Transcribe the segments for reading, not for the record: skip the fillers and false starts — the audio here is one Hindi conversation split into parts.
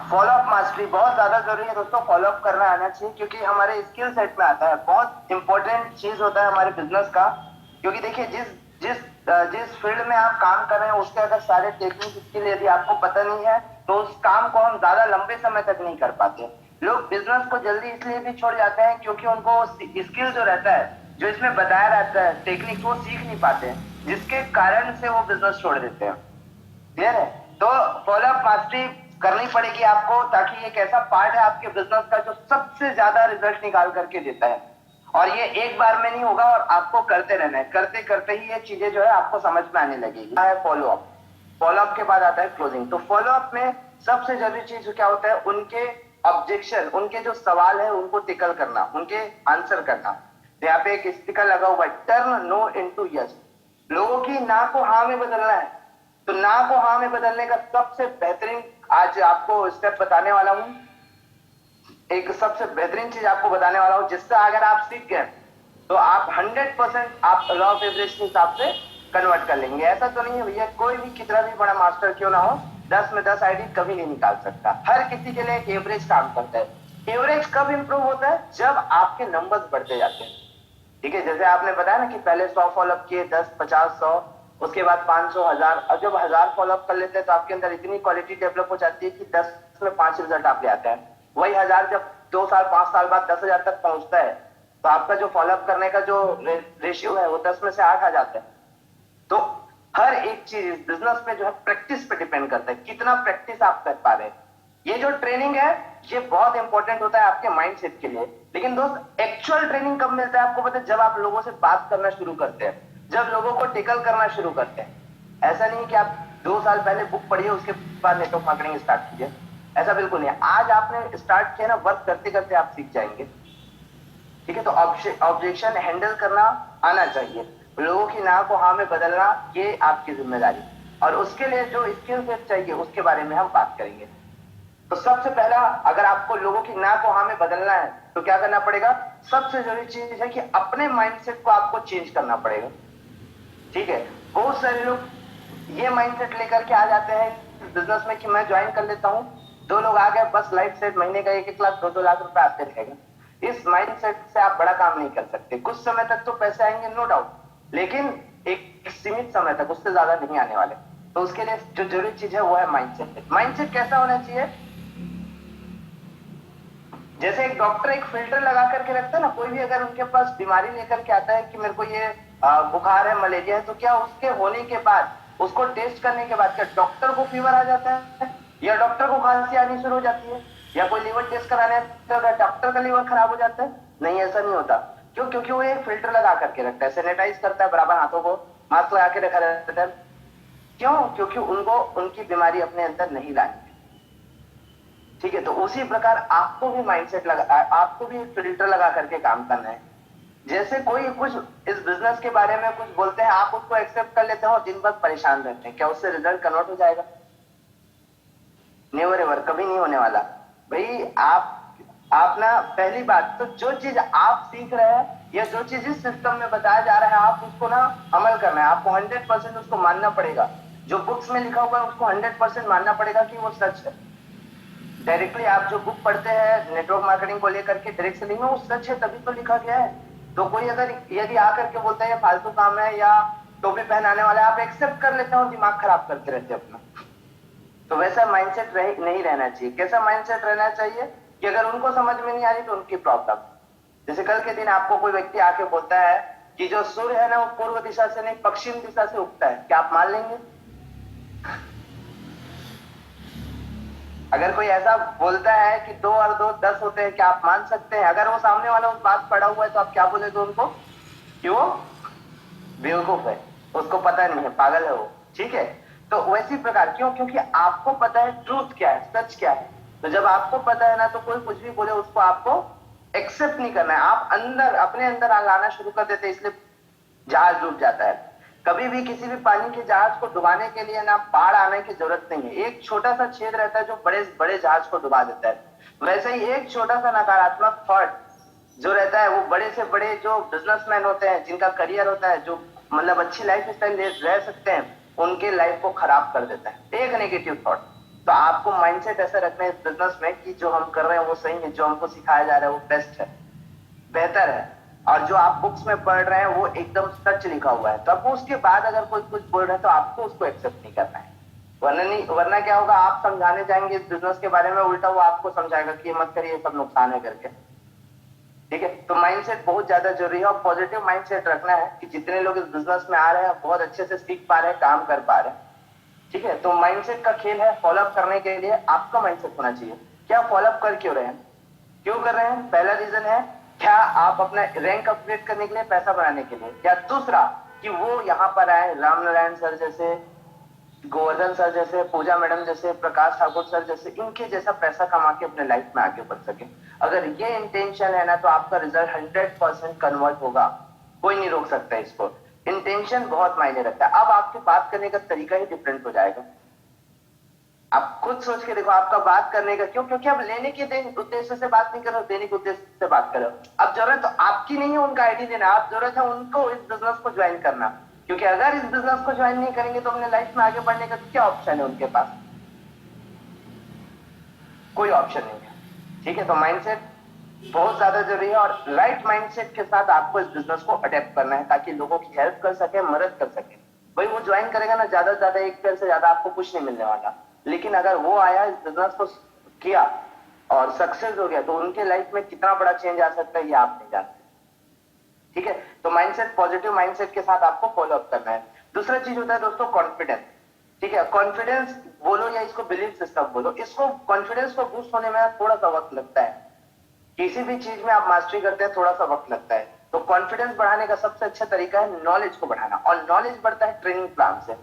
फॉलोअप मास्टरी बहुत ज्यादा जरूरी है दोस्तों। फॉलोअप करना आना चाहिए क्योंकि हमारे स्किल सेट में आता है, बहुत इंपॉर्टेंट चीज होता है हमारे बिजनेस का। क्योंकि देखिए जिस जिस जिस फील्ड में आप काम कर रहे हैं उसके अगर सारे टेक्निक स्किल यदि आपको पता नहीं है तो उस काम को हम ज्यादा लंबे समय तक नहीं कर पाते। लोग बिजनेस को जल्दी इसलिए भी छोड़ जाते हैं क्योंकि उनको स्किल जो रहता है, जो इसमें बताया रहता है टेक्निक, वो सीख नहीं पाते हैं, जिसके कारण से वो बिजनेस छोड़ देते हैं। क्लियर है? तो फॉलोअप मास्टरी करनी पड़ेगी आपको, ताकि एक ऐसा पार्ट है आपके बिजनेस का जो सबसे ज्यादा रिजल्ट निकाल करके देता है। और ये एक बार में नहीं होगा और आपको करते रहना है, करते करते ही ये चीजें जो है आपको समझ में आने लगेगी। है फॉलोअप। फॉलोअप के बाद आता है क्लोजिंग। तो फॉलोअप में सबसे जरूरी चीज क्या होता है, उनके ऑब्जेक्शन, उनके जो सवाल है उनको टिकल करना, उनके आंसर करना। तो यहाँ पे एक स्टिकर लगा हुआ है, टर्न नो इनटू यस। लोगों की ना को हाँ में बदलना है। तो ना को हाँ में बदलने का सबसे बेहतरीन आज आपको स्टेप बताने वाला हूं। एक सबसे बेहतरीन चीज आपको बताने वाला हूं, जिससे अगर आप सीख गए तो आप 100% आप लॉ ऑफ एवरेज के हिसाब से कन्वर्ट कर लेंगे। ऐसा तो नहीं है भैया, कोई भी कितना भी बड़ा मास्टर क्यों ना हो, 10 में 10 आईडी कभी नहीं निकाल सकता। हर किसी के लिए एक एवरेज काम करता है। एवरेज कब इंप्रूव होता है? जब आपके नंबर्स बढ़ते जाते हैं। ठीक है, जैसे आपने बताया ना कि पहले 100 फॉलोअप किए, 10, 50, 100, उसके बाद 500, 1000। और जब 1000 फॉलोअप कर लेते हैं तो आपके अंदर इतनी क्वालिटी डेवलप हो जाती है कि 10 में 5 रिजल्ट आप ले आते हैं। वही 1000 जब 2 साल 5 साल बाद 10,000 तक पहुंचता है तो आपका जो फॉलोअप करने का जो रेशियो है वो 10 में से 8 आ जाता है। तो हर एक चीज बिजनेस में जो है प्रैक्टिस पे डिपेंड करता है, कितना प्रैक्टिस आप कर पा रहे हैं। ये जो ट्रेनिंग है ये बहुत इंपॉर्टेंट होता है आपके माइंडसेट के लिए। लेकिन दोस्त एक्चुअल ट्रेनिंग कब मिलता है आपको पता है? जब आप लोगों से बात करना शुरू करते हैं, जब लोगों को टिकल करना शुरू करते हैं। ऐसा नहीं कि आप 2 साल पहले बुक पढ़िए उसके बाद नेटवर्क मार्केटिंग स्टार्ट कीजिए, ऐसा बिल्कुल नहीं है। आज आपने स्टार्ट किया ना, वर्क करते करते आप सीख जाएंगे। ठीक है, तो ऑब्जेक्शन हैंडल करना आना चाहिए, लोगों की ना को हाँ में बदलना ये आपकी जिम्मेदारी। और उसके लिए जो स्किल सेट चाहिए उसके बारे में हम बात करेंगे। तो सबसे पहला, अगर आपको लोगों की ना को हाँ में बदलना है तो क्या करना पड़ेगा? सबसे जरूरी चीज है कि अपने माइंडसेट को आपको चेंज करना पड़ेगा। ठीक है, बहुत सारे लोग ये माइंडसेट लेकर के आ जाते हैं बिजनेस में कि मैं ज्वाइन कर लेता हूं, 2 लोग आ गए, बस लाइफ सेट, महीने का 1-1 लाख 2-2 लाख रुपए आते रहेगा। इस माइंडसेट से आप बड़ा काम नहीं कर सकते। कुछ समय तक तो पैसे आएंगे नो डाउट, लेकिन एक सीमित समय तक, उससे ज्यादा नहीं आने वाले। तो उसके लिए जो जरूरी चीज है वो है माइंडसेट। माइंडसेट कैसा होना चाहिए? जैसे एक डॉक्टर एक फिल्टर लगा करके रखता है ना, कोई भी अगर उनके पास बीमारी लेकर के आता है कि मेरे को ये बुखार है, मलेरिया है, तो क्या उसके होने के बाद, उसको टेस्ट करने के बाद क्या डॉक्टर को फीवर आ जाता है या डॉक्टर को खांसी आनी शुरू हो जाती है? या कोई लीवर टेस्ट कराने तो डॉक्टर का लीवर खराब हो जाता है? नहीं, ऐसा नहीं होता। क्यों? क्योंकि वो एक फिल्टर लगा करके रखता है, सैनिटाइज करता है बराबर हाथों को, मास्क लगा के रखा रहता है। क्यों? क्योंकि उनको उनकी बीमारी अपने अंदर नहीं लानी। ठीक है, तो उसी प्रकार आपको भी माइंडसेट लगा, आपको भी फिल्टर लगा करके काम करना है। जैसे कोई कुछ इस बिजनेस के बारे में कुछ बोलते हैं, आप उसको एक्सेप्ट कर लेते हो और दिन भर परेशान रहते हैं, क्या उससे रिजल्ट कन्वर्ट हो जाएगा? नेवर एवर, कभी नहीं होने वाला। भाई आप ना, पहली बात तो जो चीज आप सीख रहे हैं या जो चीज इस सिस्टम में बताया जा रहा है, आप उसको ना अमल करना है। आपको 100% उसको मानना पड़ेगा। जो बुक्स में लिखा हुआ है उसको 100% मानना पड़ेगा कि वो सच है। डायरेक्टली आप जो बुक पढ़ते हैं नेटवर्क मार्केटिंग को लेकर के, डायरेक्ट सेलिंग में, वो सच है तभी तो लिखा गया है। तो कोई अगर यदि आकर के बोलता है ये फालतू काम है या टोपी पहनाने वाला है, आप एक्सेप्ट कर लेते हो, दिमाग खराब करते रहते अपना। तो वैसा माइंडसेट नहीं रहना चाहिए। कैसा माइंडसेट रहना चाहिए कि अगर उनको समझ में नहीं आ रही तो उनकी प्रॉब्लम। जैसे कल के दिन आपको कोई व्यक्ति आके बोलता है कि जो सूर्य है ना वो पूर्व दिशा से नहीं पश्चिम दिशा से उगता है, क्या आप मान लेंगे? अगर कोई ऐसा बोलता है कि 2 और 2 10 होते हैं, क्या आप मान सकते हैं? अगर वो सामने वाला उस बात पढ़ा हुआ है तो आप क्या बोलेगे उनको? कि वो बेवकूफ है, उसको पता नहीं है, पागल है वो। ठीक है, तो वैसी प्रकार, क्यों? क्योंकि आपको पता है ट्रूथ क्या है, सच क्या है। तो जब आपको पता है ना तो कोई कुछ भी बोले उसको आपको एक्सेप्ट नहीं करना है। आप अंदर, अपने अंदर लाना शुरू कर देते, इसलिए जहाज डूब जाता है। कभी भी किसी भी पानी के जहाज को डुबाने के लिए ना बाढ़ आने की जरूरत नहीं है, एक छोटा सा छेद रहता है जो बड़े बड़े जहाज को डुबा देता है। वैसे ही एक छोटा सा नकारात्मक थॉट जो रहता है वो बड़े से बड़े जो बिजनेसमैन होते हैं, जिनका करियर होता है, जो मतलब अच्छी लाइफ स्टाइल रह सकते हैं, उनके लाइफ को खराब कर देता है एक नेगेटिव थॉट। तो आपको माइंडसेट ऐसा रखना है इस बिजनेस में कि जो हम कर रहे हैं वो सही है, जो हमको सिखाया जा रहा है वो बेस्ट है, बेहतर है, और जो आप बुक्स में पढ़ रहे हैं वो एकदम सच लिखा हुआ है। तब वो उसके बाद अगर कोई कुछ बोल रहा है तो आपको उसको एक्सेप्ट नहीं करना है, वरना नहीं, वरना क्या होगा, आप समझाने जाएंगे इस बिजनेस के बारे में, उल्टा वो आपको समझाएगा कि ये मत करिए, सब नुकसान है करके। ठीक है, तो माइंडसेट बहुत ज्यादा जरूरी है, और पॉजिटिव माइंडसेट रखना है कि जितने लोग इस बिजनेस में आ रहे हैं बहुत अच्छे से सीख पा रहे हैं, काम कर पा रहे हैं। ठीक है, तो माइंडसेट का खेल है। फॉलोअप करने के लिए आपका माइंडसेट होना चाहिए, क्या फॉलोअप कर क्यों रहे हैं, क्यों कर रहे हैं। पहला रीजन है, क्या आप अपना रैंक अपग्रेड करने के लिए, पैसा बनाने के लिए, या दूसरा कि वो यहाँ पर आए, राम नारायण सर जैसे, गोवर्धन सर जैसे, पूजा मैडम जैसे, प्रकाश ठाकुर सर जैसे, इनके जैसा पैसा कमा के अपने लाइफ में आगे बढ़ सके। अगर ये इंटेंशन है ना तो आपका रिजल्ट 100% कन्वर्ट होगा, कोई नहीं रोक सकता इसको। इंटेंशन बहुत मायने रखता है। अब आपके बात करने का तरीका ही डिफरेंट हो जाएगा। आप खुद सोच के देखो, आपका बात करने का क्यों, क्योंकि आप लेने के उद्देश्य से बात नहीं कर रहे हो, देने के उद्देश्य से बात कर रहे हो। अब जरूरत तो आपकी नहीं है उनका आईडी देना, आप जरूरत है उनको इस बिजनेस को ज्वाइन करना, क्योंकि अगर इस बिजनेस को ज्वाइन नहीं करेंगे तो अपने लाइफ में आगे बढ़ने का क्या ऑप्शन है उनके पास, कोई ऑप्शन नहीं है। ठीक है, तो माइंडसेट बहुत ज्यादा जरूरी है, और राइट माइंडसेट के साथ आपको इस बिजनेस को अडेप्ट करना है ताकि लोगों की हेल्प कर सके, मदद कर सके। भाई वो ज्वाइन करेगा ना, ज्यादा से ज्यादा एक पेयर से ज्यादा आपको कुछ नहीं मिलने वाला, लेकिन अगर वो आया, इस बिजनेस को किया और सक्सेस हो गया, तो उनके लाइफ में कितना बड़ा चेंज आ सकता है ये आप नहीं जानते। ठीक है, तो माइंडसेट, पॉजिटिव माइंडसेट के साथ आपको फॉलो अप करना है। दूसरा चीज होता है दोस्तों कॉन्फिडेंस। ठीक है, कॉन्फिडेंस बोलो या इसको बिलीफ सिस्टम बोलो, इसको कॉन्फिडेंस को बूस्ट होने में थोड़ा सा वक्त लगता है। किसी भी चीज में आप मास्टरी करते हैं थोड़ा सा वक्त लगता है। तो कॉन्फिडेंस बढ़ाने का सबसे अच्छा तरीका है नॉलेज को बढ़ाना, और नॉलेज बढ़ता है ट्रेनिंग प्लान से।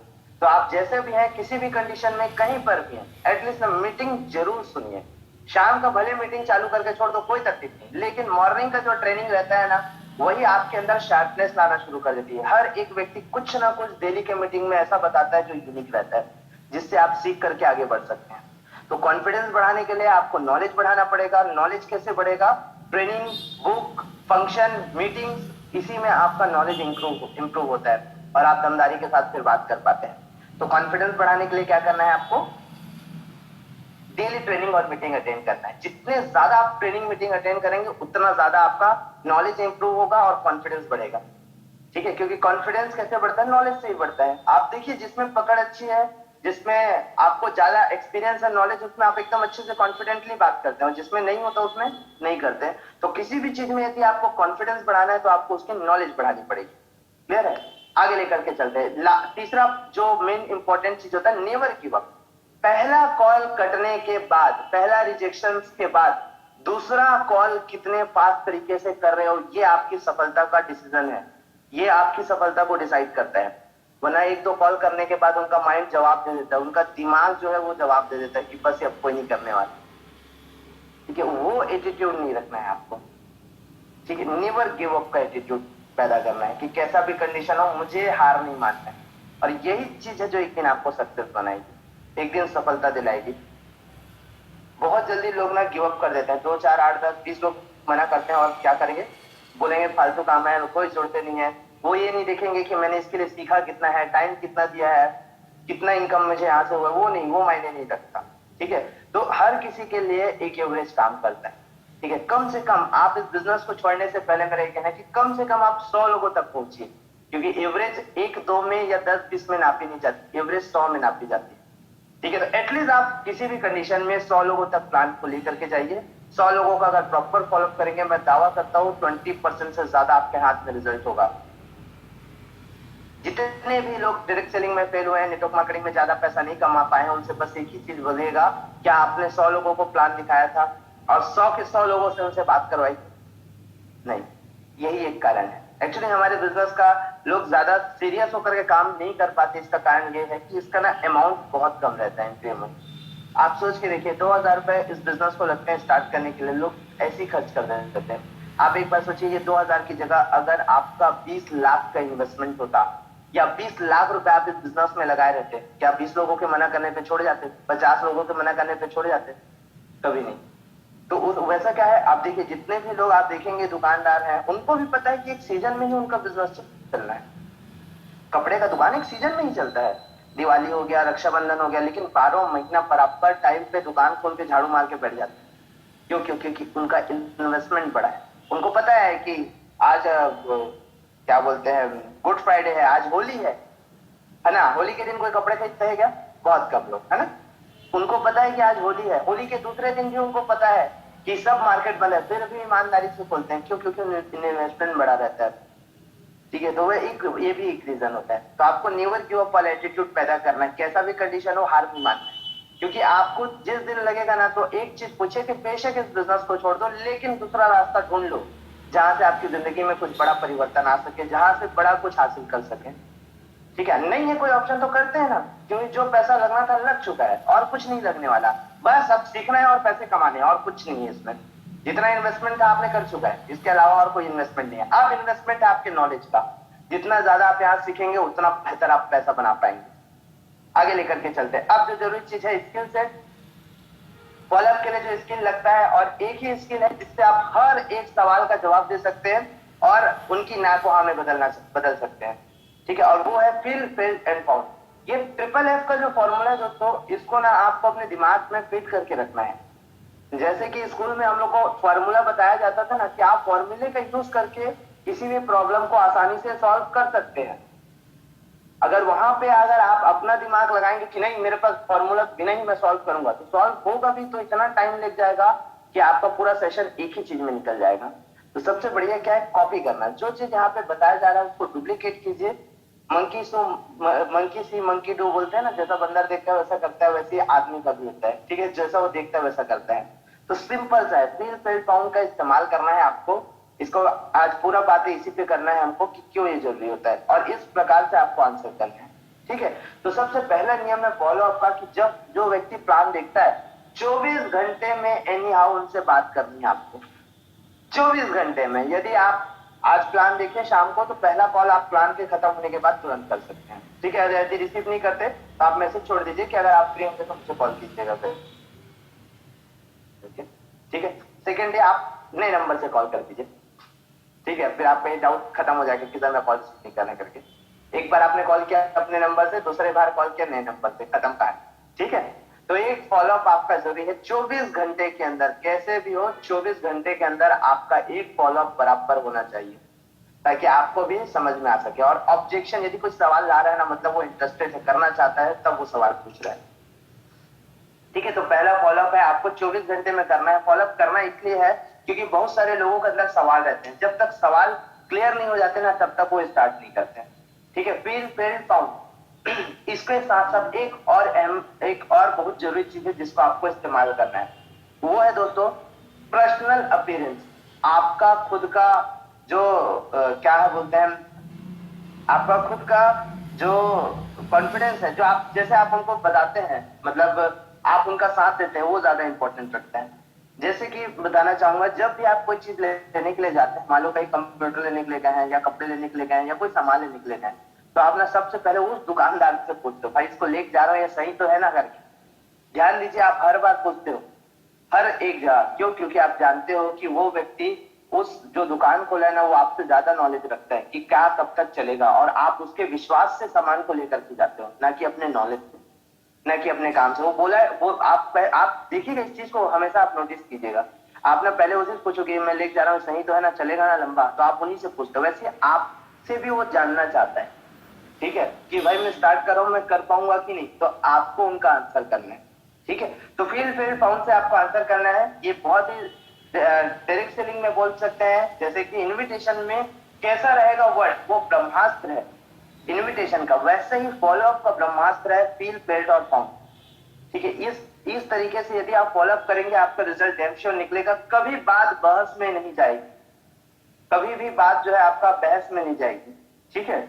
तो आप जैसे भी हैं, किसी भी कंडीशन में, कहीं पर भी हैं, एटलीस्ट मीटिंग जरूर सुनिए। शाम का भले मीटिंग चालू करके छोड़ दो, कोई तकलीफ नहीं, लेकिन मॉर्निंग का जो ट्रेनिंग रहता है ना, वही आपके अंदर शार्पनेस लाना शुरू कर देती है। हर एक व्यक्ति कुछ ना कुछ डेली के मीटिंग में ऐसा बताता है जो यूनिक रहता है, जिससे आप सीख करके आगे बढ़ सकते हैं। तो कॉन्फिडेंस बढ़ाने के लिए आपको नॉलेज बढ़ाना पड़ेगा। नॉलेज कैसे बढ़ेगा, ट्रेनिंग, बुक, फंक्शन, मीटिंग्स, इसी में आपका नॉलेज इंप्रूव होता है, और आप दमदारी के साथ फिर बात कर पाते हैं। तो कॉन्फिडेंस बढ़ाने के लिए क्या करना है आपको, डेली ट्रेनिंग और मीटिंग अटेंड करना है। जितने ज्यादा आप ट्रेनिंग मीटिंग अटेंड करेंगे उतना ज्यादा आपका नॉलेज इंप्रूव होगा और कॉन्फिडेंस बढ़ेगा। ठीक है, क्योंकि कॉन्फिडेंस कैसे बढ़ता है, नॉलेज से ही बढ़ता है। आप देखिए, जिसमें पकड़ अच्छी है, जिसमें आपको ज्यादा एक्सपीरियंस है, नॉलेज, उसमें आप एकदम अच्छे से कॉन्फिडेंटली बात करते हैं, और जिसमें नहीं होता उसमें नहीं करते। तो किसी भी चीज में यदि आपको कॉन्फिडेंस बढ़ाना है तो आपको उसकी नॉलेज बढ़ानी पड़ेगी। क्लियर है, आगे लेकर के चलते हैं। तीसरा जो मेन इंपॉर्टेंट चीज होता है, नेवर गिव अप। पहला कॉल कटने के बाद, पहला रिजेक्शन के बाद दूसरा कॉल कितने फास्ट तरीके से कर रहे हो, ये आपकी सफलता का डिसीजन है, ये आपकी सफलता को डिसाइड करता है। वरना एक दो कॉल करने के बाद उनका माइंड जवाब दे देता है, उनका दिमाग जो है वो जवाब दे देता है कि बस अब कोई नहीं करने वाला। ठीक है, वो एटीट्यूड नहीं रखना है आपको। ठीक है, नेवर गिव अप का एटीट्यूड पैदा करना है कि कैसा भी कंडीशन हो मुझे हार नहीं मानना है, और यही चीज है जो एक दिन आपको सक्सेस बनाएगी, एक दिन सफलता दिलाएगी। बहुत जल्दी लोग ना गिव अप कर देते हैं, 2 4 8 10 20 लोग मना करते हैं, और क्या करेंगे, बोलेंगे फालतू काम है, कोई जोड़ते नहीं है। वो ये नहीं देखेंगे कि मैंने इसके लिए सीखा कितना है, टाइम कितना दिया है, कितना इनकम मुझे यहाँ से हुआ, वो नहीं, वो मायने नहीं रखता। ठीक है, तो हर किसी के लिए एक एवरेज काम करता है। ठीक है, कम से कम आप इस बिजनेस को छोड़ने से पहले मेरा ये कहना है कि कम से कम आप 100 लोगों तक पहुंचिए, क्योंकि एवरेज 1 2 में या 10 20 में नापी नहीं जाती, एवरेज 100 में नापी जाती है। ठीक है, तो एटलीस्ट आप किसी भी कंडीशन में 100 लोगों तक प्लान को लेकर के जाइए। 100 लोगों का अगर प्रॉपर फॉलोअप करेंगे, मैं दावा करता हूं 20% से ज्यादा आपके हाथ में रिजल्ट होगा। जितने भी लोग डायरेक्ट सेलिंग में फेल हुए हैं, नेटवर्क मार्केटिंग में ज्यादा पैसा नहीं कमा पाए हैं, उनसे बस एक ही चीज बोलेगा, क्या आपने 100 लोगों को प्लान दिखाया था और 100 के 100 लोगों से उनसे बात करवाई? नहीं, यही एक कारण है। एक्चुअली हमारे बिजनेस का लोग ज्यादा सीरियस होकर के काम नहीं कर पाते, इसका कारण ये है कि इसका ना अमाउंट बहुत कम रहता है एंट्री अमाउंट। आप सोच के देखिए, 2000 रुपए इस बिजनेस को लगते हैं स्टार्ट करने के लिए, लोग ऐसे ही खर्च कर देते हैं। आप एक बार सोचिए, ये 2000 की जगह अगर आपका 20 लाख का इन्वेस्टमेंट होता, या 20 लाख रुपए आप इस बिजनेस में लगाए रहते, क्या 20 लोगों के मना करने पे छोड़ जाते? 50 लोगों के मना करने पे छोड़ जाते? कभी नहीं। तो वैसा क्या है, आप देखिए, जितने भी लोग आप देखेंगे दुकानदार हैं, उनको भी पता है कि एक सीजन में ही उनका बिजनेस चलना है। कपड़े का दुकान एक सीजन में ही चलता है, दिवाली हो गया, रक्षाबंधन हो गया, लेकिन 12 महीना बराबर टाइम पे दुकान खोल के झाड़ू मार के बैठ जाते हैं। क्यों? क्योंकि उनका इन्वेस्टमेंट बड़ा है। उनको पता है कि आज क्या बोलते हैं, गुड फ्राइडे है, आज होली है ना। होली के दिन कोई कपड़े खरीदते हैं क्या? बहुत कम लोग, है ना। उनको पता है कि आज होली है, होली के दूसरे दिन भी उनको पता है कि सब मार्केट बंद है, फिर भी ईमानदारी से खोलते हैं। क्यों? क्योंकि इन्वेस्टमेंट बड़ा रहता है। ठीक है, तो वो एक, ये भी एक रीजन होता है। तो आपको नेवर गिव अप वाला एटीट्यूड पैदा करना है, कैसा भी कंडीशन हो हार नहीं मानना है। क्योंकि आपको जिस दिन लगेगा ना, तो एक चीज पूछे कि बेशक इस बिजनेस को छोड़ दो, लेकिन दूसरा रास्ता ढूंढ लो जहां से आपकी जिंदगी में कुछ बड़ा परिवर्तन आ सके, जहां से बड़ा कुछ हासिल कर सके। ठीक है, नहीं है कोई ऑप्शन तो करते हैं ना, क्योंकि जो पैसा लगना था लग चुका है, और कुछ नहीं लगने वाला। बस अब सीखना है और पैसे कमाने हैं, और कुछ नहीं है इसमें। जितना इन्वेस्टमेंट था आपने कर चुका है, इसके अलावा और कोई इन्वेस्टमेंट नहीं है। अब इन्वेस्टमेंट है आपके नॉलेज का। जितना ज्यादा आप यहाँ सीखेंगे उतना बेहतर आप पैसा बना पाएंगे। आगे लेकर के चलते हैं। अब जो जरूरी चीज है, स्किल सेट। फॉलोअप के लिए जो स्किल लगता है, और एक ही स्किल है जिससे आप हर एक सवाल का जवाब दे सकते हैं और उनकी ना को हाँ में बदल सकते हैं। ठीक है, और वो है फील, फेल एंड फाउंड। ये ट्रिपल एफ का जो फॉर्मूला है दोस्तों, इसको ना आपको अपने दिमाग में फिट करके रखना है। जैसे कि स्कूल में हम लोग को फॉर्मूला बताया जाता था ना, कि आप फॉर्मूले का यूज करके किसी भी प्रॉब्लम को आसानी से सॉल्व कर सकते हैं। अगर वहां पे अगर आप अपना दिमाग लगाएंगे कि नहीं मेरे पास फॉर्मूला बिना ही मैं सॉल्व करूंगा, तो सॉल्व होगा भी तो इतना टाइम लग जाएगा कि आपका पूरा सेशन एक ही चीज में निकल जाएगा। तो सबसे बढ़िया क्या है, कॉपी करना। जो चीज यहाँ पे बताया जा रहा है उसको डुप्लीकेट कीजिए। मंकी सी मंकी डू बोलते हैं ना, जैसा बंदर देखता है वैसा करता है, वैसे आदमी का भी होता है। ठीक है, जैसा वो देखता है वैसा करता है। तो सिंपल सा है, फील, फेल, फाउंड का इस्तेमाल करना है आपको। इसको आज पूरा बातें इसी पे करना है हमको कि क्यों ये जरूरी होता है, और इस प्रकार से आपको आंसर करना है। ठीक है, तो सबसे पहला नियम है फॉलो अप का, कि जब जो व्यक्ति प्लान देखता है 24 घंटे में एनी हाउ उनसे बात करनी है आपको। 24 घंटे में। यदि आप आज प्लान देखें शाम को, तो पहला कॉल आप प्लान के खत्म होने के बाद तुरंत कर सकते हैं। ठीक है, यदि रिसीव नहीं करते तो आप मैसेज छोड़ दीजिए कि अगर आप फ्री होंगे तो मुझे कॉल कीजिएगा फिर। ठीक है, सेकेंड डे आप नए नंबर से कॉल कर दीजिए। ठीक है, फिर आपका ये डाउट खत्म हो जाएगा कि सर मैं कॉल नहीं करना करके। एक बार आपने कॉल किया अपने नंबर से, दूसरे बार कॉल किया नए नंबर से, खत्म कहानी। ठीक है, तो एक फॉलोअप आपका जरूरी है। 24 घंटे के अंदर कैसे भी हो, 24 घंटे के अंदर आपका एक फॉलोअप बराबर होना चाहिए, ताकि आपको भी समझ में आ सके। और ऑब्जेक्शन, यदि कुछ सवाल ला रहा है ना, मतलब वो इंटरेस्टेड है, करना चाहता है, तब वो सवाल पूछ रहा है। ठीक है, तो पहला फॉलोअप है, आपको 24 घंटे में करना है। फॉलोअप करना इसलिए है क्योंकि बहुत सारे लोगों के अंदर सवाल रहते हैं, जब तक सवाल क्लियर नहीं हो जाते ना, तब तक वो स्टार्ट नहीं करते हैं। ठीक है, फील, फेल, फाउंड। इसके साथ साथ एक और बहुत जरूरी चीज है जिसको आपको इस्तेमाल करना है, वो है दोस्तों पर्सनल अपीयरेंस। आपका खुद का जो क्या है बोलते हैं, आपका खुद का जो कॉन्फिडेंस है, जो आप जैसे आप हमको बताते हैं, मतलब आप उनका साथ देते हैं, वो ज्यादा इंपॉर्टेंट रखता है। जैसे कि बताना चाहूंगा, जब भी आप कोई चीज लेने के लिए जाते हैं, मान लो कहीं कंप्यूटर लेने के लिए गए हैं, या कपड़े लेने के लिए गए हैं, या कोई सामान लेने के लिए गए, तो आप ना सबसे पहले उस दुकानदार से पूछते हो, भाई इसको लेके जा रहा हूं, ये सही तो है ना करके। ध्यान दीजिए, आप हर बार पूछते हो, हर एक जगह। क्यों? क्योंकि आप जानते हो कि वो व्यक्ति उस जो दुकान खोला है ना, वो आपसे ज्यादा नॉलेज रखता है कि क्या कब तक चलेगा, और आप उसके विश्वास से सामान को लेकर के जाते हो, ना कि अपने नॉलेज से, ना कि अपने काम से। वो बोला है, वो आप देखिएगा इस चीज को, हमेशा आप नोटिस कीजिएगा। आप ना पहले उसे पूछोगे मैं लेके जा रहा हूँ सही तो है ना, चलेगा ना लंबा, तो आप उन्हीं से पूछते हो। वैसे आपसे भी वो जानना चाहता है, ठीक है, कि भाई मैं स्टार्ट कर रहा हूं, मैं कर पाऊंगा कि नहीं, तो आपको उनका आंसर करना है। ठीक है, तो फील, फेल, फाउंड से आपको आंसर करना है। ये बहुत ही डायरेक्ट सेलिंग में बोल सकते हैं, जैसे कि इनविटेशन में कैसा रहेगा वर्ड, वो ब्रह्मास्त्र है इनविटेशन का, वैसे ही फॉलोअप का ब्रह्मास्त्र है फील, फेल और फाउंड। ठीक है, इस तरीके से यदि आप फॉलोअप करेंगे, आपका रिजल्ट डैम श्योर निकलेगा। कभी बात बहस में नहीं जाएगी, कभी भी बात जो है आपका बहस में नहीं जाएगी। ठीक है,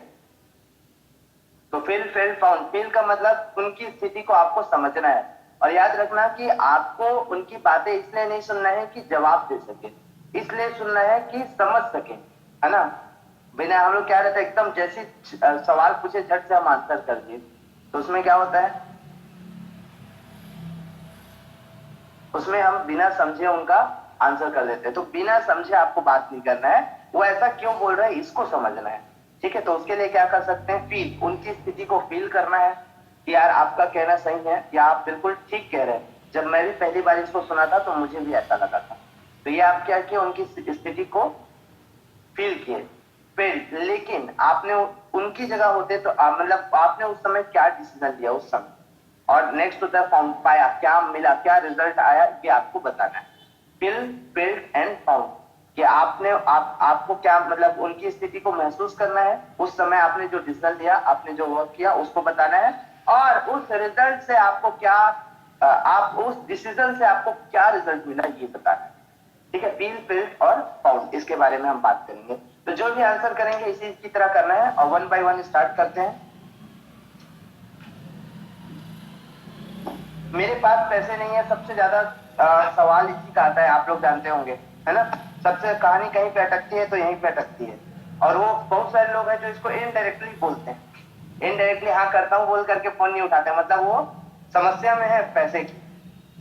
तो फील, फेल, फाउंड। फील का मतलब उनकी स्थिति को आपको समझना है, और याद रखना कि आपको उनकी बातें इसलिए नहीं सुनना है कि जवाब दे सके, इसलिए सुनना है कि समझ सके, है ना। बिना हम लोग क्या रहता है, एकदम जैसे सवाल पूछे झट से हम आंसर कर दिए, तो उसमें क्या होता है, उसमें हम बिना समझे उनका आंसर कर देते हैं। तो बिना समझे आपको बात नहीं करना है, वो ऐसा क्यों बोल रहा है इसको समझना है। ठीक है, तो उसके लिए क्या कर सकते हैं, फील, उनकी स्थिति को फील करना है। कि यार आपका कहना सही है या आप बिल्कुल ठीक कह रहे हैं, जब मैं भी पहली बार इसको सुना था तो मुझे भी ऐसा लगा था। तो ये आप क्या किए, उनकी स्थिति को फील किए, फिर लेकिन आपने उनकी जगह होते तो मतलब आपने उस समय क्या डिसीजन लिया उस समय, और नेक्स्ट होता है फाउंड, पाया क्या मिला, क्या रिजल्ट आया, ये आपको बताना है। फील, फील्ड एंड फाउंड, कि आपने आपको क्या मतलब उनकी स्थिति को महसूस करना है, उस समय आपने जो डिसीजन लिया, आपने जो वर्क किया उसको बताना है, और उस रिजल्ट से आपको क्या आप उस डिसीजन से आपको क्या रिजल्ट मिला ये बताना है। ठीक है, फील, फील्ड और फाउंड, इसके बारे में हम बात करेंगे। तो जो भी आंसर करेंगे इसी की तरह करना है, और 1 by 1 स्टार्ट करते हैं। मेरे पास पैसे नहीं है, सबसे ज्यादा सवाल इसी का आता है, आप लोग जानते होंगे, है ना। सबसे कहानी कहीं पे अटकती है तो यहीं पे अटकती है, और वो बहुत सारे लोग हैं जो इसको इनडायरेक्टली बोलते हैं। इनडायरेक्टली हाँ करता हूँ बोल करके फोन नहीं उठाते, मतलब वो समस्या में है पैसे की।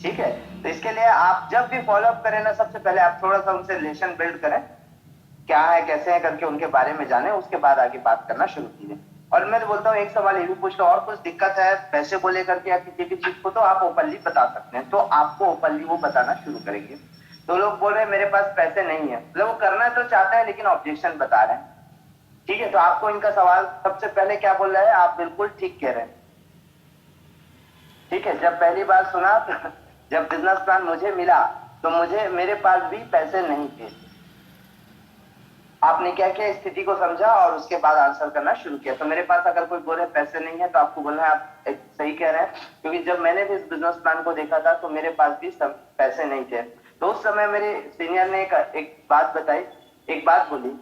ठीक है, तो इसके लिए आप जब भी फॉलो अप करें ना, सबसे पहले आप थोड़ा सा उनसे रिलेशन बिल्ड करें, क्या है कैसे है करके उनके बारे में जाने, उसके बाद आगे बात करना शुरू कीजिए। और मैं तो बोलता हूँ एक सवाल ये भी पूछ लो, और कुछ दिक्कत है पैसे को लेकर के या किसी भी चीज को, तो आप ओपनली बता सकते हैं, तो आपको ओपनली वो बताना शुरू करेंगे। तो लोग बोल रहे हैं मेरे पास पैसे नहीं है, मतलब वो करना तो चाहते हैं लेकिन ऑब्जेक्शन बता रहे हैं। ठीक है, तो आपको इनका सवाल सबसे पहले क्या बोल रहा है, आप बिल्कुल ठीक कह रहे हैं। ठीक है, जब पहली बार सुना जब बिजनेस प्लान मुझे मिला तो मुझे मेरे पास भी पैसे नहीं थे। आपने क्या किया, स्थिति को समझा और उसके बाद आंसर करना शुरू किया। तो मेरे पास अगर कोई बोले पैसे नहीं है तो आपको बोलना है आप सही कह रहे हैं, क्योंकि जब मैंने भी इस बिजनेस प्लान को देखा था तो मेरे पास भी सब पैसे नहीं थे। तो उस समय मेरे सीनियर ने एक बात बताई, एक बात बोली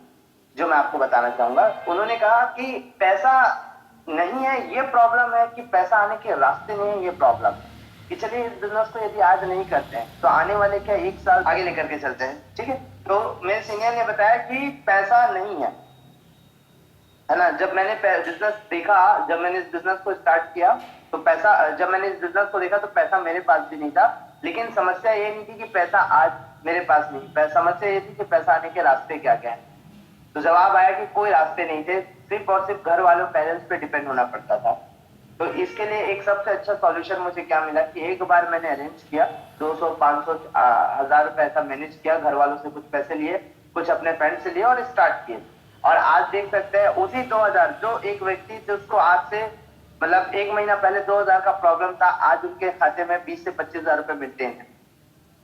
जो मैं आपको बताना चाहूंगा। उन्होंने कहा कि पैसा नहीं है ये प्रॉब्लम है, कि पैसा आने के रास्ते नहीं है ये प्रॉब्लम है, कि चलिए इस बिजनेस को यदि आज नहीं करते हैं तो आने वाले क्या 1 साल आगे लेकर के चलते हैं। ठीक है, तो मेरे सीनियर ने बताया कि पैसा नहीं है ना। जब मैंने बिजनेस देखा, जब मैंने इस बिजनेस को स्टार्ट किया तो पैसा, जब मैंने इस बिजनेस को देखा तो पैसा मेरे पास भी नहीं था, लेकिन समस्या ये नहीं थी कि पैसा आज मेरे पास नहीं, समस्या ये थी कि पैसा आने के रास्ते क्या क्या है। तो जवाब आया कि कोई रास्ते नहीं थे, सिर्फ और सिर्फ घर वालों पेरेंट्स पे डिपेंड होना पड़ता था। तो इसके लिए एक सबसे अच्छा सॉल्यूशन मुझे क्या मिला कि एक बार मैंने अरेंज किया 200 500 1000 रुपए ऐसा मैनेज किया, घर वालों से कुछ पैसे लिए, कुछ अपने फ्रेंड से लिए और स्टार्ट किए। और आज देख सकते हैं उसी 2000, जो एक व्यक्ति जिसको आज से मतलब 1 महीना पहले 2000 का प्रॉब्लम था, आज उनके खाते में 20 से 25 हजार रुपए मिलते हैं।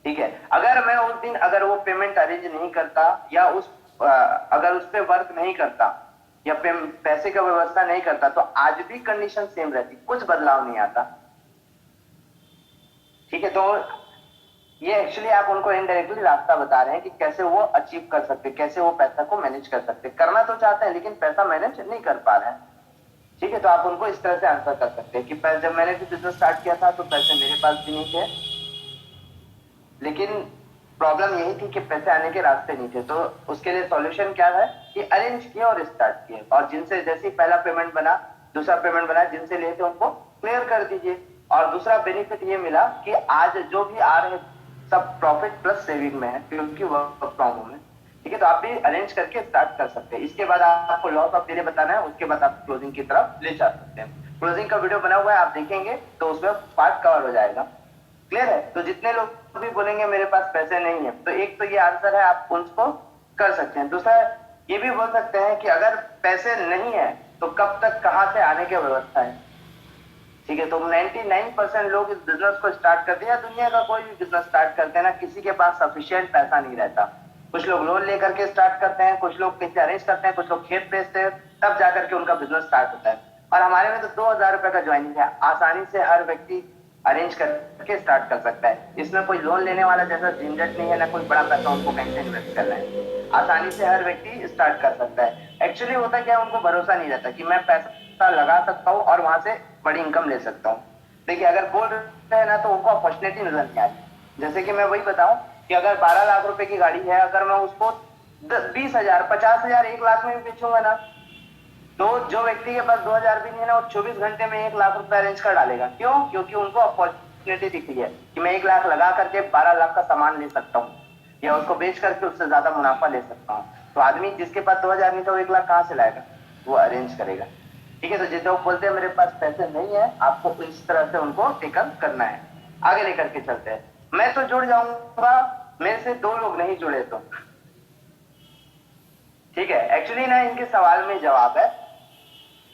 ठीक है, अगर मैं उस दिन अगर वो पेमेंट अरेंज नहीं करता या अगर उस पर वर्क नहीं करता या पैसे का व्यवस्था नहीं करता तो आज भी कंडीशन सेम रहती, कुछ बदलाव नहीं आता। ठीक है, तो ये एक्चुअली आप उनको इनडायरेक्टली रास्ता बता रहे हैं कि कैसे वो अचीव कर सकते, कैसे वो पैसा को मैनेज कर सकते, करना तो चाहते हैं लेकिन पैसा मैनेज नहीं कर पा रहे हैं। ठीक है, तो आप उनको इस तरह से आंसर कर सकते हैं कि जब मैंने भी बिजनेस स्टार्ट किया था तो पैसे मेरे पास भी नहीं थे, लेकिन प्रॉब्लम यही थी कि पैसे आने के रास्ते नहीं थे। तो उसके लिए सॉल्यूशन क्या है कि अरेंज किए और स्टार्ट किए, और जिनसे जैसे ही पहला पेमेंट बना, दूसरा पेमेंट बना, जिनसे लिए थे उनको क्लियर कर दीजिए। और दूसरा बेनिफिट ये मिला कि आज जो भी आ रहे सब प्रॉफिट प्लस सेविंग में है, क्योंकि वर्क फ्रॉम होम है। ठीक है, तो आप भी अरेंज करके स्टार्ट कर सकते हैं। इसके बाद आपको लॉस ऑफ डिले बताना है, उसके बाद आप क्लोजिंग की तरफ ले जा सकते हैं। क्लोजिंग का वीडियो बना हुआ है, आप देखेंगे तो उसमें पार्ट कवर हो जाएगा। क्लियर है, तो जितने लोग भी बोलेंगे मेरे पास पैसे नहीं है, तो एक तो ये आंसर है, आप उसको कर सकते हैं। दूसरा ये भी बोल सकते हैं कि अगर पैसे नहीं है तो कब तक कहां से आने की व्यवस्था है। ठीक है, तो 99% लोग इस बिजनेस को स्टार्ट करते हैं या दुनिया का कोई भी बिजनेस स्टार्ट करते हैं ना, किसी के पास सफिशियंट पैसा नहीं रहता। कुछ लोग लोन लेकर के स्टार्ट करते हैं, कुछ लोग पैसे अरेंज करते हैं, कुछ लोग खेत बेचते हैं, तब जाकर के उनका बिजनेस स्टार्ट होता है। और हमारे में तो 2000 रुपए का ज्वाइनिंग है, आसानी से हर व्यक्ति अरेंज करके स्टार्ट कर सकता है। इसमें कोई लोन लेने वाला जैसा झंझट नहीं है, ना कोई बड़ा पैसा उनको कहीं से इन्वेस्ट करना है, आसानी से हर व्यक्ति स्टार्ट कर सकता है। एक्चुअली होता क्या, उनको भरोसा नहीं रहता कि मैं पैसा लगा सकता हूँ और वहां से बड़ी इनकम ले सकता हूँ। देखिए, अगर बोल रहे हैं ना तो उनको अपॉर्चुनिटी नजर नहीं आती। जैसे कि मैं वही बताऊं कि अगर 12 लाख रुपए की गाड़ी है, अगर मैं उसको 20,000 50,000 1 लाख में भी बेचूंगा ना, तो जो व्यक्ति के पास 2000 भी नहीं है ना, वो 24 घंटे में 1 लाख रुपए अरेंज कर डालेगा। क्यों? क्योंकि उनको अपॉर्चुनिटी दिख रही है कि मैं 1 लाख लगा करके 12 लाख का सामान ले सकता हूँ, या उसको बेच करके उससे ज्यादा मुनाफा ले सकता हूँ। तो आदमी जिसके पास 2000 नहीं था वो 1 लाख कहां से लाएगा, वो अरेंज करेगा। ठीक है, तो जितने लोग बोलते हैं मेरे पास पैसे नहीं है, आपको इस तरह से उनको टेकअप करना है। आगे लेकर के चलते हैं। मैं तो जुड़ जाऊंगा, मेरे से 2 लोग नहीं जुड़े तो। ठीक है, एक्चुअली ना इनके सवाल में जवाब है।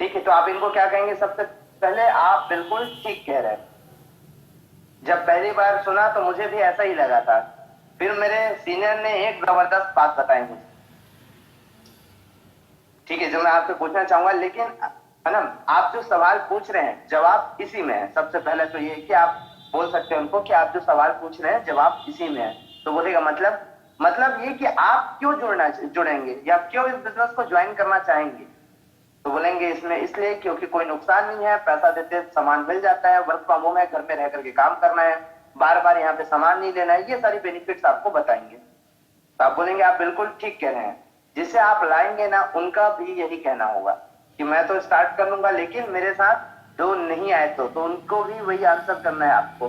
ठीक है, तो आप इनको क्या कहेंगे? सबसे पहले आप बिल्कुल ठीक कह रहे हैं। जब पहली बार सुना तो मुझे भी ऐसा ही लगा था। फिर मेरे सीनियर ने एक जबरदस्त बात बताई मुझे। ठीक है, जो मैं आपसे पूछना चाहूंगा, लेकिन है ना, आप जो सवाल पूछ रहे हैं जवाब इसी में है। सबसे पहले तो ये कि आप बोल सकते हैं उनको कि आप जो सवाल पूछ रहे हैं जवाब इसी में है। तो बोलेगा मतलब ये कि आप क्यों जुड़ेंगे या क्यों इस बिजनेस को ज्वाइन करना चाहेंगे? तो बोलेंगे इसमें इसलिए क्योंकि कोई नुकसान नहीं है, पैसा देते सामान मिल जाता है, वर्क फ्रॉम होम है, घर में रह करके काम करना है, बार बार यहाँ पे सामान नहीं लेना है, ये सारी बेनिफिट्स आपको बताएंगे। तो आप बोलेंगे आप बिल्कुल ठीक कह रहे हैं। जिसे आप लाएंगे ना उनका भी यही कहना होगा कि मैं तो स्टार्ट कर लूंगा, लेकिन मेरे साथ जो नहीं आए तो उनको भी वही आंसर करना है आपको।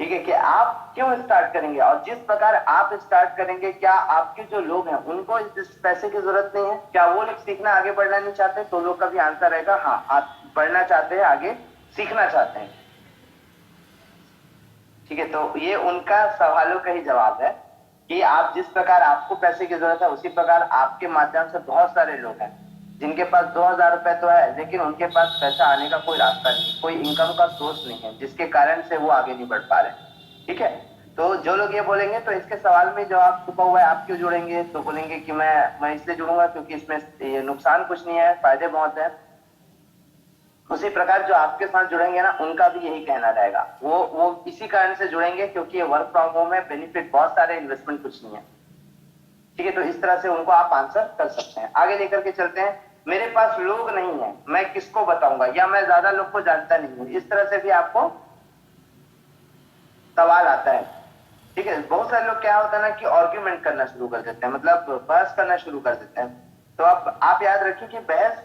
ठीक है, कि आप क्यों स्टार्ट करेंगे और जिस प्रकार आप स्टार्ट करेंगे, क्या आपके जो लोग हैं उनको इस पैसे की जरूरत नहीं है? क्या वो लोग सीखना आगे बढ़ना नहीं चाहते? तो लोग का भी आंसर रहेगा हाँ, आप बढ़ना चाहते हैं, आगे सीखना चाहते हैं। ठीक है, तो ये उनका सवालों का ही जवाब है कि आप जिस प्रकार आपको पैसे की जरूरत है, उसी प्रकार आपके माध्यम से बहुत सारे लोग हैं जिनके पास 2,000 रुपए तो है, लेकिन उनके पास पैसा आने का कोई रास्ता नहीं, कोई इनकम का सोर्स नहीं है, जिसके कारण से वो आगे नहीं बढ़ पा रहे। ठीक है, तो जो लोग ये बोलेंगे तो इसके सवाल में जवाब छुपा हुआ है, आप क्यों जुड़ेंगे? तो बोलेंगे कि मैं इसलिए जुड़ूंगा क्योंकि इसमें ये नुकसान कुछ नहीं है, फायदे बहुत है। उसी प्रकार जो आपके साथ जुड़ेंगे ना उनका भी यही कहना रहेगा, वो इसी कारण से जुड़ेंगे क्योंकि ये वर्क फ्रॉम होम है, बेनिफिट बहुत सारे, इन्वेस्टमेंट कुछ नहीं है। ठीक है, तो इस तरह से उनको आप आंसर कर सकते हैं। आगे लेकर के चलते हैं। मेरे पास लोग नहीं है, मैं किसको बताऊंगा, या मैं ज्यादा लोग को जानता नहीं हूं, इस तरह से भी आपको सवाल आता है। ठीक है, बहुत सारे लोग क्या होता है ना कि आर्ग्यूमेंट करना शुरू कर देते हैं, मतलब बहस करना शुरू कर देते हैं। तो अब आप याद रखिए कि बहस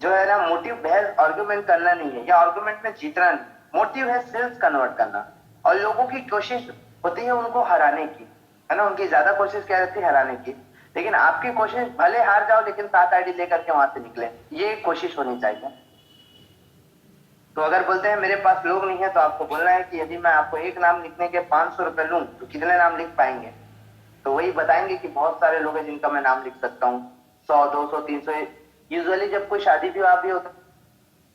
जो है ना, मोटिव बहस आर्ग्यूमेंट करना नहीं है या आर्ग्यूमेंट में जीतना नहीं, मोटिव है सेल्स कन्वर्ट करना। और लोगों की कोशिश होती है उनको हराने की, है ना, उनकी ज्यादा कोशिश क्या रहती है? हराने की। लेकिन आपकी कोशिश भले हार जाओ लेकिन 7 आईडी लेकर के वहां से निकले, ये कोशिश होनी चाहिए। तो अगर बोलते हैं मेरे पास लोग नहीं है, तो आपको बोलना है कि यदि मैं आपको एक नाम लिखने के 500 रुपए लूं तो कितने नाम लिख पाएंगे? तो वही बताएंगे कि बहुत सारे लोग हैं जिनका मैं नाम लिख सकता हूँ, 100, 200, 300। यूजुअली जब कोई शादी विवाह भी होता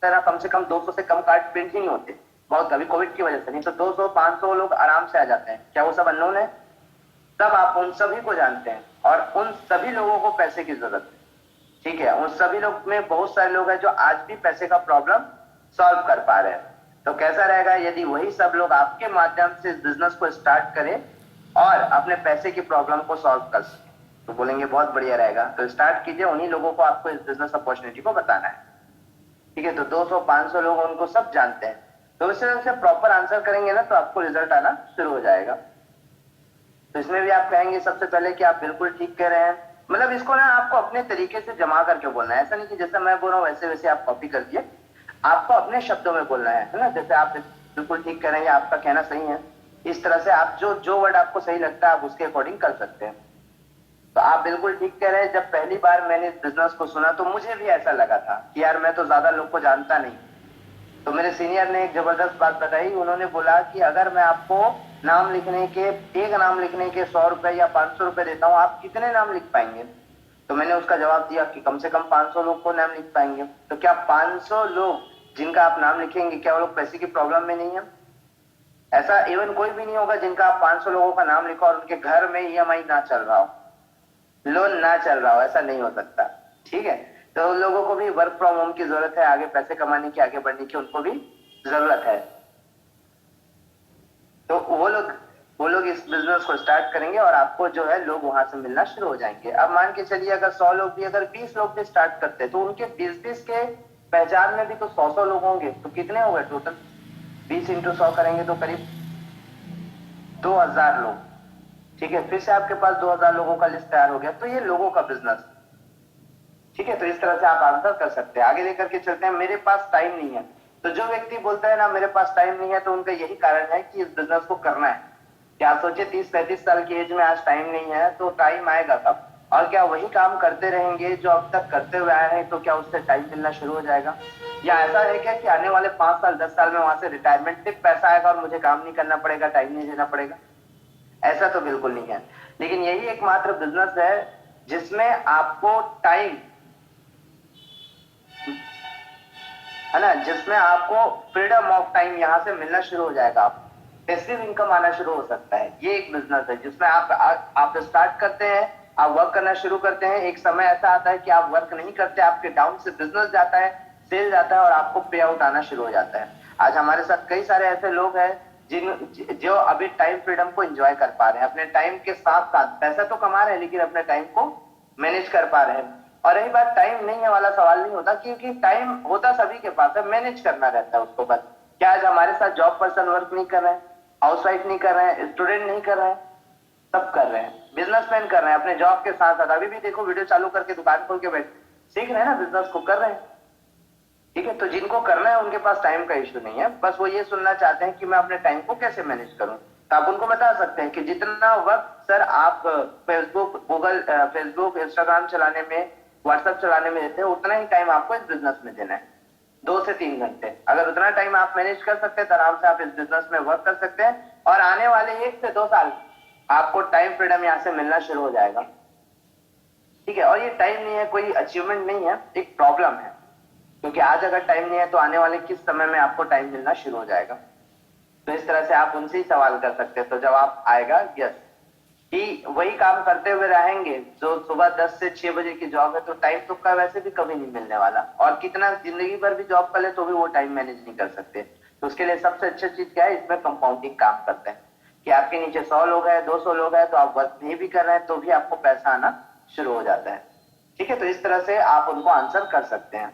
है ना, कम से कम 200 से कम कार्ड प्रिंट ही नहीं होते, बहुत अभी कोविड की वजह से, नहीं तो 200 500 लोग आराम से आ जाते हैं। क्या वो सब अननोन है? तब आप उन सभी को जानते हैं और उन सभी लोगों को पैसे की जरूरत है। ठीक है, उन सभी लोग में बहुत सारे लोग हैं जो आज भी पैसे का प्रॉब्लम सॉल्व कर पा रहे हैं। तो कैसा रहेगा यदि वही सब लोग आपके माध्यम से इस बिजनेस को स्टार्ट करें और अपने पैसे की प्रॉब्लम को सॉल्व कर सके? तो बोलेंगे बहुत बढ़िया रहेगा, तो स्टार्ट कीजिए, उन्हीं लोगों को आपको इस बिजनेस अपॉर्चुनिटी को बताना है। ठीक है, तो 200 500 लोग उनको सब जानते हैं। तो इस तरह से प्रॉपर आंसर करेंगे ना तो आपको रिजल्ट आना शुरू हो जाएगा। तो इसमें भी आप कहेंगे सबसे पहले कि आप बिल्कुल ठीक कह रहे हैं, मतलब इसको ना आपको अपने तरीके से जमा करके बोलना है। ऐसा नहीं कि जैसा मैं बोल रहा हूँ वैसे वैसे आप कॉपी कर दिए, आपको अपने शब्दों में बोलना है ना। जैसे आप बिल्कुल ठीक कह रहे हैं, आपका कहना सही है, इस तरह से आप जो वर्ड आपको सही लगता है आप उसके अकॉर्डिंग कर सकते हैं। तो आप बिल्कुल ठीक कह रहे हैं। जब पहली बार मैंने इस बिजनेस को सुना तो मुझे भी ऐसा लगा था कि यार मैं तो ज्यादा लोग को जानता नहीं। तो मेरे सीनियर ने एक जबरदस्त बात बताई, उन्होंने बोला कि अगर मैं आपको नाम लिखने के, एक नाम लिखने के 100 रुपए या 500 रुपए देता हूं, आप कितने नाम लिख पाएंगे? तो मैंने उसका जवाब दिया कि कम से कम 500 लोग को नाम लिख पाएंगे। तो क्या 500 लोग जिनका आप नाम लिखेंगे, क्या वो लोग पैसे की प्रॉब्लम में नहीं है? ऐसा इवन कोई भी नहीं होगा जिनका आप 500 लोगों का नाम लिखो और उनके घर में ईएमआई ना चल रहा हो, लोन ना चल रहा हो, ऐसा नहीं हो सकता। ठीक है, तो उन लोगों को भी वर्क फ्रॉम होम की जरूरत है, आगे पैसे कमाने की, आगे बढ़ने की उनको भी जरूरत है। तो वो लोग इस बिजनेस को स्टार्ट करेंगे और आपको जो है लोग वहां से मिलना शुरू हो जाएंगे। अब मान के चलिए अगर 100 लोग भी, अगर 20 लोग भी स्टार्ट करते हैं तो उनके 20 के पहचान में भी तो 100 लोग होंगे, तो कितने हो गए टोटल? 20 इंटू 100 करेंगे तो करीब 2000 लोग। ठीक है, फिर से आपके पास 2000 लोगों का लिस्ट तैयार हो गया। तो ये लोगों का बिजनेस। ठीक है, तो इस तरह से आप आंसर कर सकते हैं। आगे लेकर के चलते हैं। मेरे पास टाइम नहीं है। तो जो व्यक्ति बोलता है ना मेरे पास टाइम नहीं है, तो उनका यही कारण है कि इस बिजनेस को करना है। क्या आप सोचे 30-35 साल की एज में आज टाइम नहीं है, तो टाइम आएगा कब? और क्या वही काम करते रहेंगे जो अब तक करते हुए आए हैं, तो क्या उससे टाइम मिलना शुरू हो जाएगा? या ऐसा है क्या कि आने वाले 5 साल 10 साल में वहां से रिटायरमेंट पे पैसा आएगा और मुझे काम नहीं करना पड़ेगा, टाइम नहीं देना पड़ेगा? ऐसा तो बिल्कुल नहीं है। लेकिन यही एकमात्र बिजनेस है जिसमें आपको टाइम, है ना, जिसमें आपको फ्रीडम ऑफ टाइम यहाँ से मिलना शुरू हो जाएगा, पैसिव इनकम आना शुरू हो सकता है। ये एक बिजनेस है जिसमें आप स्टार्ट करते हैं, आप वर्क करना शुरू करते हैं, एक समय ऐसा आता है कि आप वर्क नहीं करते, आपके डाउन से बिजनेस जाता है, सेल जाता है और आपको पे आउट आना शुरू हो जाता है। आज हमारे साथ कई सारे ऐसे लोग हैं जो अभी टाइम फ्रीडम को एंजॉय कर पा रहे हैं, अपने टाइम के साथ साथ पैसा तो कमा रहे हैं लेकिन अपने टाइम को मैनेज कर पा रहे हैं। और रही बात टाइम नहीं है वाला सवाल, नहीं होता, क्योंकि टाइम होता सभी के पास है, मैनेज करना रहता है उसको बस। क्या आज हमारे साथ जॉब पर्सन वर्क नहीं कर रहे हैं, हाउसवाइफ नहीं कर रहे हैं, स्टूडेंट नहीं कर रहे हैं? सब कर रहे हैं, बिजनेसमैन कर रहे हैं अपने जॉब के साथ साथ। अभी भी देखो वीडियो चालू करके दुकान खोल के बैठ सीख रहे हैं ना, बिजनेस को कर रहे हैं। ठीक है, तो जिनको करना है उनके पास टाइम का इश्यू नहीं है, बस वो ये सुनना चाहते हैं कि मैं अपने टाइम को कैसे मैनेज करूं। तो आप उनको बता सकते हैं कि जितना वक्त सर आप फेसबुक इंस्टाग्राम चलाने में, व्हाट्सएप चलाने में देते हैं, उतना ही टाइम आपको इस बिजनेस में देना है, 2 से 3 घंटे। अगर उतना टाइम आप मैनेज कर सकते हैं तो आराम से आप इस बिजनेस में वर्क कर सकते हैं, और आने वाले 1 से 2 साल आपको टाइम फ्रीडम यहाँ से मिलना शुरू हो जाएगा। ठीक है, और ये टाइम नहीं है, कोई अचीवमेंट नहीं है, एक प्रॉब्लम है, क्योंकि आज अगर टाइम नहीं है तो आने वाले किस समय में आपको टाइम मिलना शुरू हो जाएगा। तो इस तरह से आप उनसे ही सवाल कर सकते हैं, तो जवाब आएगा यस, कि वही काम करते हुए रहेंगे जो सुबह 10 से 6 बजे की जॉब है, तो टाइम तो का वैसे भी कभी नहीं मिलने वाला, और कितना जिंदगी भर भी जॉब कर ले तो भी वो टाइम मैनेज नहीं कर सकते। तो उसके लिए सबसे अच्छी चीज क्या है, इसमें कंपाउंडिंग काम करते हैं, कि आपके नीचे 100 लोग हैं, 200 लोग हैं, तो आप वर्क नहीं भी कर रहे हैं तो भी आपको पैसा आना शुरू हो जाता है। ठीक है, तो इस तरह से आप उनको आंसर कर सकते हैं।